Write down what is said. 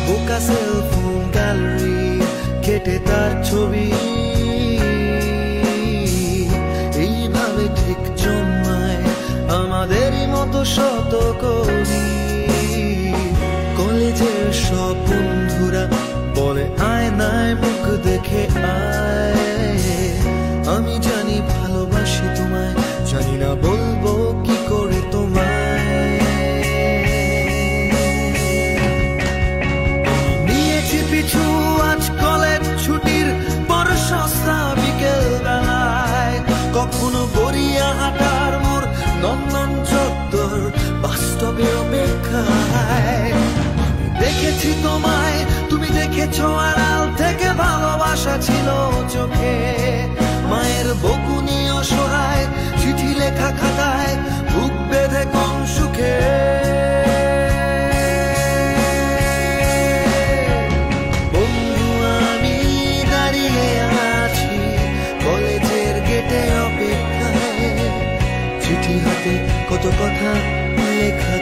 বোকা cellphone gallery কেটে তার ছবি এইভাবে ঠিক জন্মায় আমাদেরই মতো শত কবি। কলেজের সব বন্ধুরা বলে আয়নায় মুখ দেখে আয়, আমি জানি ভালোবাসি তোমায়, জানি না বলবো কি করে তোমায়। নিয়েছি পিছু আজ কলেজ ছুটির পর সস্তা বিকেল বেলায়, কখনো গড়িয়া হাঁটার মোড় নন্দন চত্বর বাস্তবে অপেক্ষায়। দেখেছি তোমায়, তুমি দেখেছো আড়াল থেকে, ভালোবাসা ছিল চোখে। মায়ের বকুনি অসহায় চিঠি লেখা খাতায় বুক বেঁধে কম সুখে। বন্ধু আমি দাঁড়িয়ে আছি কলেজের গেটে অপেক্ষায়, চিঠি হাতে কত কথা লেখা।